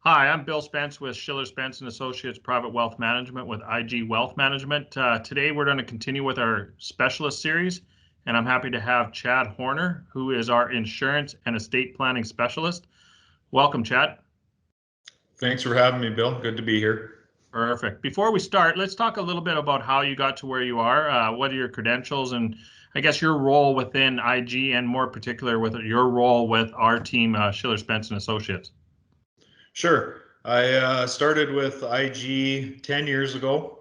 Hi, I'm Bill Spence with Schiller Spence and Associates Private Wealth Management with IG Wealth Management. Today we're going to continue with our specialist series, and I'm happy to have Chad Horner, who is our insurance and estate planning specialist. Welcome, Chad. Thanks for having me, Bill. Good to be here. Perfect. Before we start, let's talk a little bit about how you got to where you are. What are your credentials, and I guess your role within IG, and more particular with your role with our team, Schiller Spence and Associates. Sure. I started with IG 10 years ago,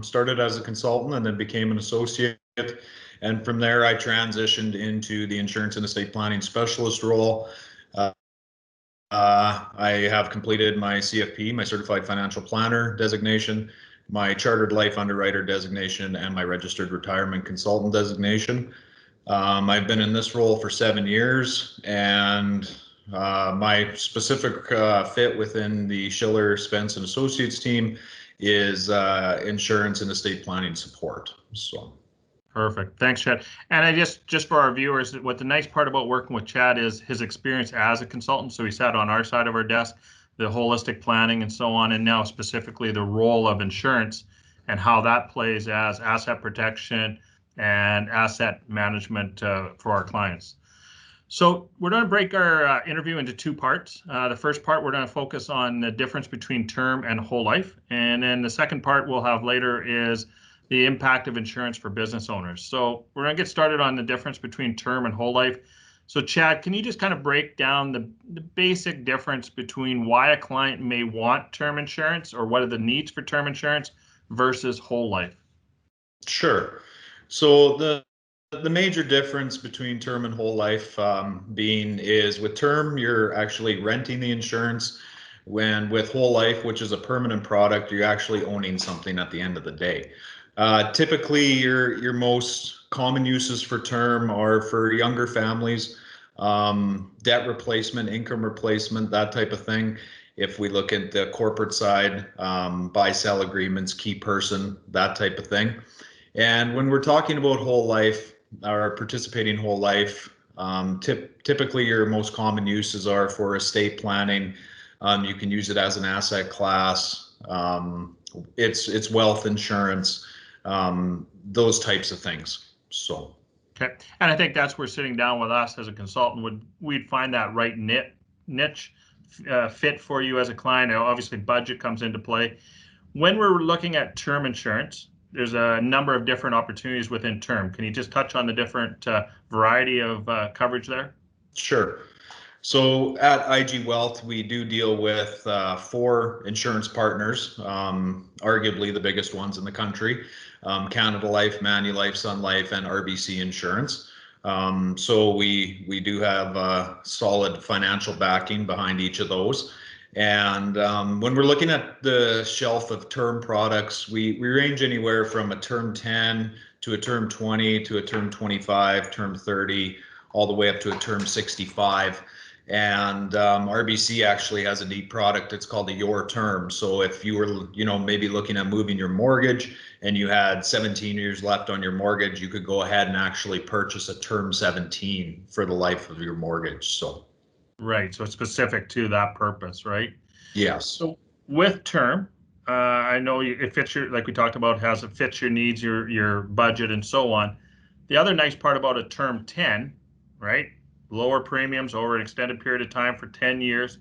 started as a consultant and then became an associate. And from there, I transitioned into the insurance and estate planning specialist role. I have completed my CFP, my Certified Financial Planner designation, my Chartered Life Underwriter designation, and my Registered Retirement Consultant designation. I've been in this role for 7 years, and my specific fit within the Schiller Spence and Associates team is insurance and estate planning support. So. Perfect. Thanks, Chad. And I just for our viewers, what the nice part about working with Chad is his experience as a consultant. So he sat on our side of our desk, the holistic planning and so on, and now specifically the role of insurance and how that plays as asset protection and asset management for our clients. So we're going to break our interview into two parts. The first part, we're going to focus on the difference between term and whole life. And then the second part we'll have later is the impact of insurance for business owners. So we're going to get started on the difference between term and whole life. So Chad, can you just kind of break down the basic difference between why a client may want term insurance, or what are the needs for term insurance versus whole life? Sure. So the major difference between term and whole life being is with term, you're actually renting the insurance, when with whole life, which is a permanent product, you're actually owning something at the end of the day. Typically, your most common uses for term are for younger families, debt replacement, income replacement, that type of thing. If we look at the corporate side, buy-sell agreements, key person, that type of thing. And when we're talking about whole life or participating whole life, typically your most common uses are for estate planning. You can use it as an asset class. It's wealth insurance. Those types of things. So. Okay, and I think that's where sitting down with us as a consultant we'd find that right niche fit for you as a client. Obviously, budget comes into play. When we're looking at term insurance, there's a number of different opportunities within term. Can you just touch on the different variety of coverage there? Sure. So at IG Wealth, we do deal with 4 insurance partners, arguably the biggest ones in the country, Canada Life, Manulife, Sun Life, and RBC Insurance. So we do have solid financial backing behind each of those. And when we're looking at the shelf of term products, we range anywhere from a term 10 to a term 20 to a term 25, term 30, all the way up to a term 65. And RBC actually has a neat product. It's called the Your Term. So if you were, maybe looking at moving your mortgage and you had 17 years left on your mortgage, you could go ahead and actually purchase a term 17 for the life of your mortgage. So. Right. So it's specific to that purpose, right? Yes. So with term, I know it fits your, like we talked about, it fits your needs, your budget, and so on. The other nice part about a term 10, right? Lower premiums over an extended period of time for 10 years.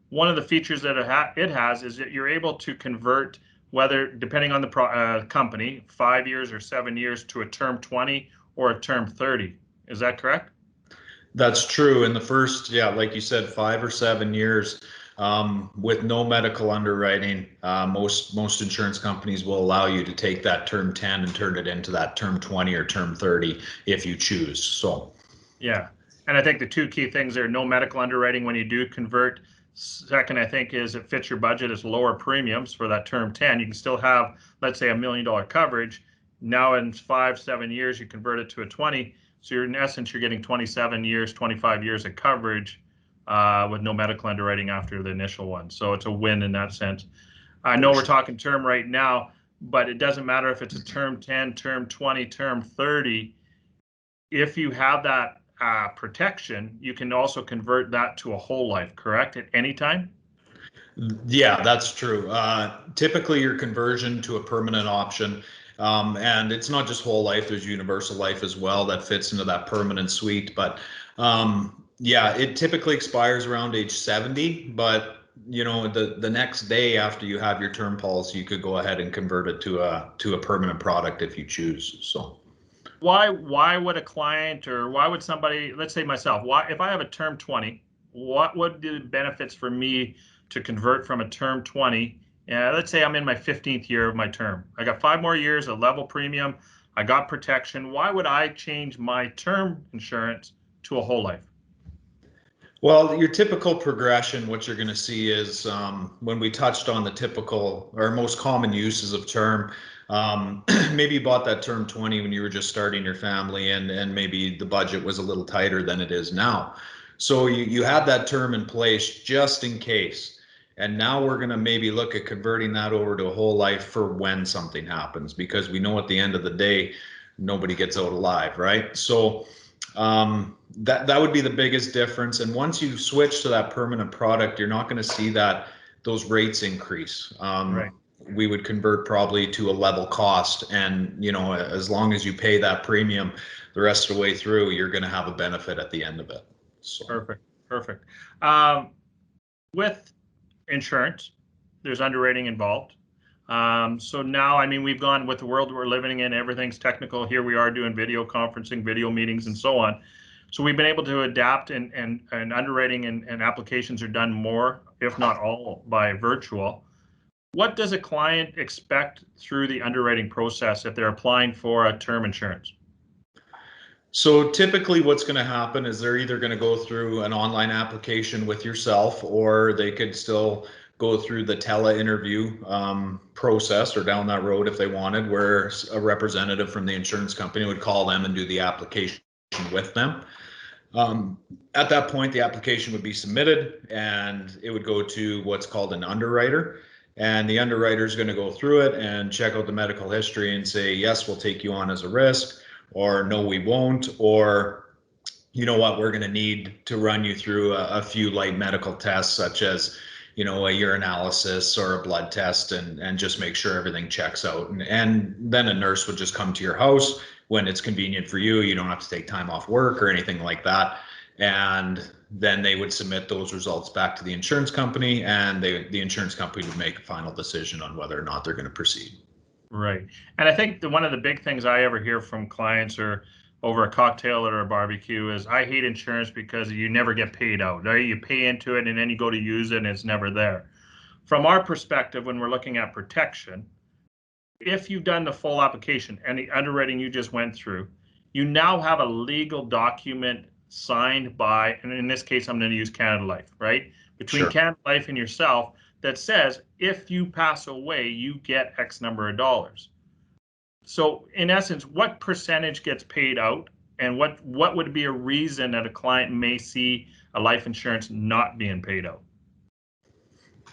One of the features that it has is that you're able to convert, whether depending on the company, 5 years or 7 years, to a term 20 or a term 30. Is that correct? That's true. In the first, like you said, 5 or 7 years, with no medical underwriting, most insurance companies will allow you to take that term 10 and turn it into that term 20 or term 30 if you choose. So. Yeah. And I think the two key things are no medical underwriting when you do convert. Second, I think, is it fits your budget as lower premiums for that term 10. You can still have, let's say, $1 million coverage. Now in 5-7 years, you convert it to a 20. So you're, in essence, you're getting 27 years, 25 years of coverage with no medical underwriting after the initial one. So it's a win in that sense. I know we're talking term right now, but it doesn't matter if it's a term 10, term 20, term 30. If you have that protection, you can also convert that to a whole life, correct, at any time? Yeah, that's true. Typically, your conversion to a permanent option, and it's not just whole life, there's universal life as well that fits into that permanent suite. But yeah, it typically expires around age 70. But the next day after you have your term policy, you could go ahead and convert it to a permanent product if you choose. So. Why would a client, or why would somebody, let's say myself, why, if I have a term 20, what would the benefits for me to convert from a term 20? Let's say I'm in my 15th year of my term. I got 5 more years, a level premium. I got protection. Why would I change my term insurance to a whole life? Well, your typical progression, what you're going to see is when we touched on the typical or most common uses of term, maybe you bought that term 20 when you were just starting your family and maybe the budget was a little tighter than it is now. So you had that term in place just in case. And now we're going to maybe look at converting that over to a whole life for when something happens, because we know at the end of the day, nobody gets out alive, right? So that would be the biggest difference. And once you switch to that permanent product, you're not going to see those rates increase. Right. We would convert probably to a level cost, and as long as you pay that premium the rest of the way through, you're going to have a benefit at the end of it. So. Perfect. Perfect. Um, with insurance, there's underwriting involved. So now, I mean, we've gone with the world we're living in, everything's technical. Here we are doing video conferencing, video meetings, and so on. So we've been able to adapt, and underwriting and applications are done more, if not all, by virtual. What does a client expect through the underwriting process if they're applying for a term insurance? So typically what's going to happen is they're either going to go through an online application with yourself, or they could still go through the tele interview process or down that road if they wanted, where a representative from the insurance company would call them and do the application with them. At that point, the application would be submitted and it would go to what's called an underwriter. And the underwriter is going to go through it and check out the medical history and say, yes, we'll take you on as a risk, or no, we won't, or you know what, we're going to need to run you through a few light medical tests, such as a urinalysis or a blood test, and just make sure everything checks out. And then a nurse would just come to your house when it's convenient for you. You don't have to take time off work or anything like that. And then they would submit those results back to the insurance company, and the insurance company would make a final decision on whether or not they're going to proceed. Right. And I think one of the big things I ever hear from clients or over a cocktail or a barbecue is, I hate insurance because you never get paid out. Right? You pay into it and then you go to use it and it's never there. From our perspective, when we're looking at protection, if you've done the full application and the underwriting you just went through, you now have a legal document signed by, and in this case, I'm going to use Canada Life, right? Between Sure. Canada Life and yourself, that says if you pass away, you get X number of dollars. So in essence, what percentage gets paid out, and what would be a reason that a client may see a life insurance not being paid out?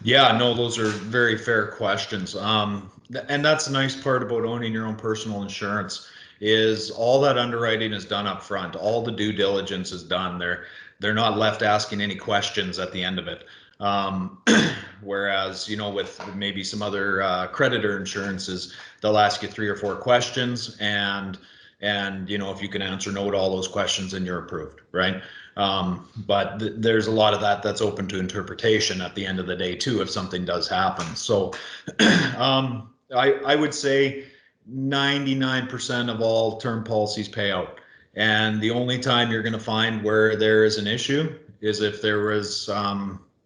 Yeah, no, those are very fair questions. And that's the nice part about owning your own personal insurance, is all that underwriting is done up front. All the due diligence is done. They're not left asking any questions at the end of it. Whereas, with maybe some other creditor insurances, they'll ask you 3 or 4 questions, and if you can answer no to all those questions, then you're approved, right? But there's a lot of that's open to interpretation at the end of the day too, if something does happen. So I would say 99% of all term policies pay out. And the only time you're going to find where there is an issue is if there was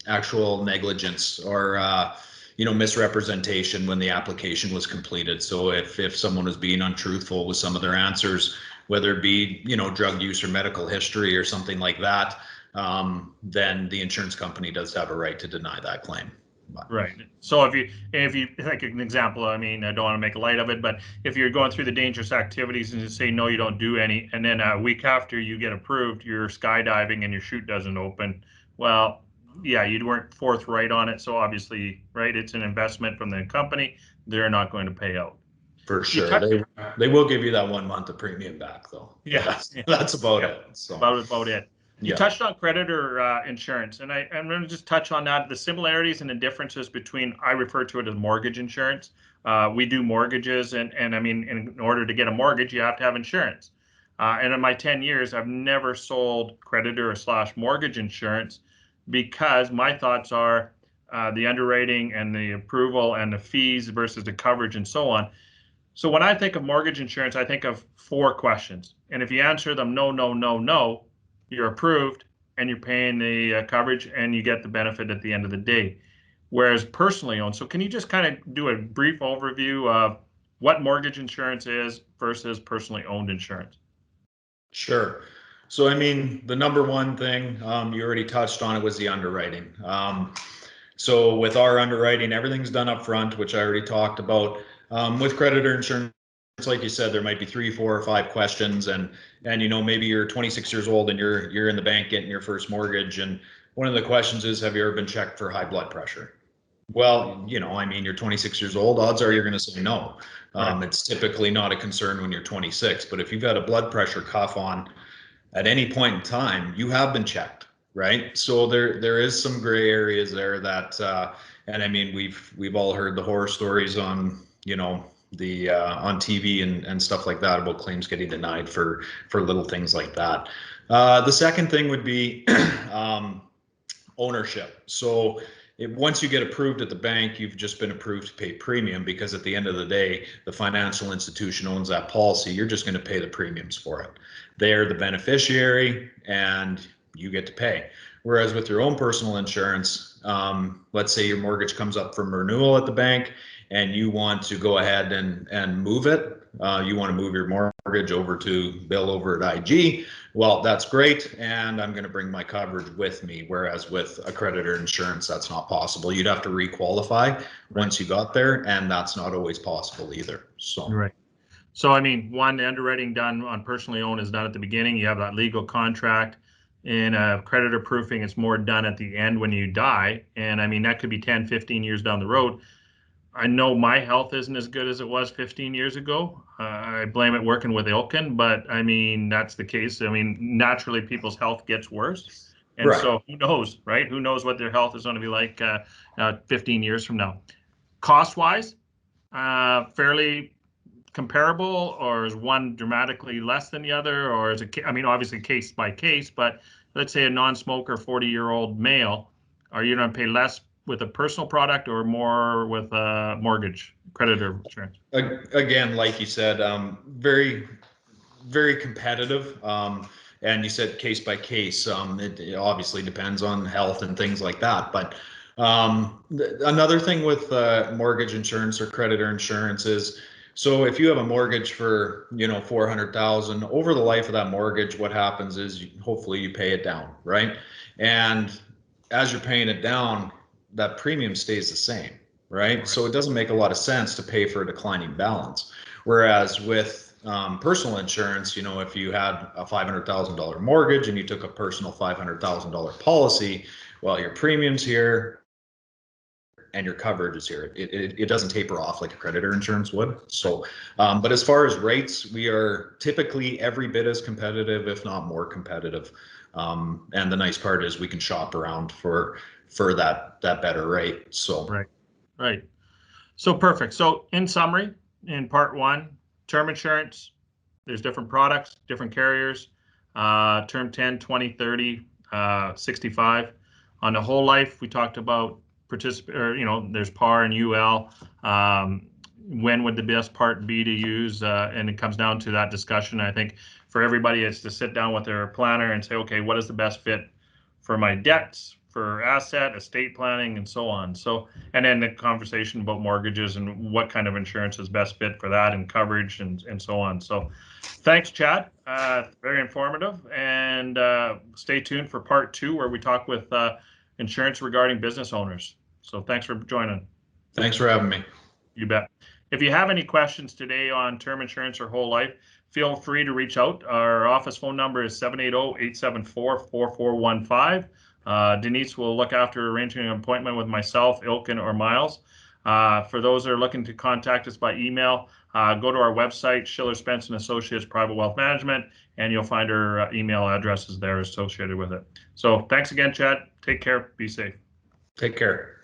actual negligence or misrepresentation when the application was completed. So if someone was being untruthful with some of their answers, whether it be drug use or medical history or something like that, then the insurance company does have a right to deny that claim. Right. So if you like an example, I mean, I don't want to make light of it, but if you're going through the dangerous activities and you say no, you don't do any, and then a week after you get approved, you're skydiving and your chute doesn't open. Well, yeah, you weren't forthright on it, so obviously, right, it's an investment from the company. They're not going to pay out. For sure, they will give you that 1 month of premium back though. Yeah, That's about yeah, it. So about it. You Yeah. touched on creditor insurance, and I'm going to just touch on that, the similarities and the differences between, I refer to it as mortgage insurance. We do mortgages, and I mean, in order to get a mortgage, you have to have insurance. And in my 10 years, I've never sold creditor or slash mortgage insurance because my thoughts are the underwriting and the approval and the fees versus the coverage and so on. So when I think of mortgage insurance, I think of 4 questions. And if you answer them no, no, no, no, you're approved and you're paying the coverage and you get the benefit at the end of the day. Whereas personally owned, so can you just kind of do a brief overview of what mortgage insurance is versus personally owned insurance? Sure. So, I mean, the number one thing, you already touched on it, was the underwriting. So with our underwriting, everything's done up front, which I already talked about. With creditor insurance, like you said, there might be 3, 4, or 5 questions, and you know, maybe you're 26 years old and you're in the bank getting your first mortgage, and one of the questions is, have you ever been checked for high blood pressure? Well, you know, I mean, you're 26 years old, odds are you're going to say no. Right. It's typically not a concern when you're 26, but if you've got a blood pressure cuff on at any point in time, you have been checked, right? So there is some gray areas there that, and I mean, we've all heard the horror stories on, you know, the on TV and stuff like that about claims getting denied for little things like that. The second thing would be ownership. So once you get approved at the bank, you've just been approved to pay premium, because at the end of the day, the financial institution owns that policy. You're just going to pay the premiums for it. They're the beneficiary and you get to pay. Whereas with your own personal insurance, let's say your mortgage comes up for renewal at the bank and you want to go ahead and move it. You want to move your mortgage over to Bill over at IG. Well, that's great, and I'm going to bring my coverage with me. Whereas with a creditor insurance, that's not possible. You'd have to requalify once you got there, and that's not always possible either. So, Right. So, I mean, one, the underwriting done on personally owned is done at the beginning. You have that legal contract. In creditor proofing, it's more done at the end when you die. And I mean, that could be 10, 15 years down the road. I know my health isn't as good as it was 15 years ago. I blame it working with Ilkin, but I mean, that's the case. I mean, naturally, people's health gets worse. And right. so who knows, right? Who knows what their health is going to be like 15 years from now? Cost wise, fairly comparable, or is one dramatically less than the other, or is it, I mean, obviously case by case, but let's say a non-smoker 40-year-old male, are you going to pay less with a personal product or more with a mortgage creditor insurance? Again, like you said, very, very competitive. And you said case by case. It obviously depends on health and things like that. But another thing with mortgage insurance or creditor insurance is, so if you have a mortgage for, you know, 400,000 over the life of that mortgage, what happens is hopefully you pay it down, right? And as you're paying it down, that premium stays the same, right? Right. So it doesn't make a lot of sense to pay for a declining balance. Whereas with personal insurance, you know, if you had a $500,000 mortgage and you took a personal $500,000 policy, well, your premiums here and your coverage is here. It doesn't taper off like a creditor insurance would. So, but as far as rates, we are typically every bit as competitive, if not more competitive. And the nice part is we can shop around for that better rate. So, Right. Right. So perfect. So in summary, in part one, term insurance, there's different products, different carriers, term 10, 20, 30, 65. On the whole life, we talked about or, you know, there's PAR and UL. When would the best part be to use? And it comes down to that discussion. I think for everybody, it's to sit down with their planner and say, okay, what is the best fit for my debts, for asset, estate planning, and so on. So, and then the conversation about mortgages and what kind of insurance is best fit for that and coverage and so on. So thanks, Chad. Very informative. And stay tuned for part two, where we talk with insurance regarding business owners. So thanks for joining. thanks for having me. You bet. If you have any questions today on term insurance or whole life, feel free to reach out. Our office phone number is 780-874-4415. Denise will look after arranging an appointment with myself, Ilkin, or Miles. For those that are looking to contact us by email, go to our website, Schiller Spence and Associates Private Wealth Management, and you'll find her email addresses there associated with it. So thanks again, Chad. Take care. Be safe. Take care.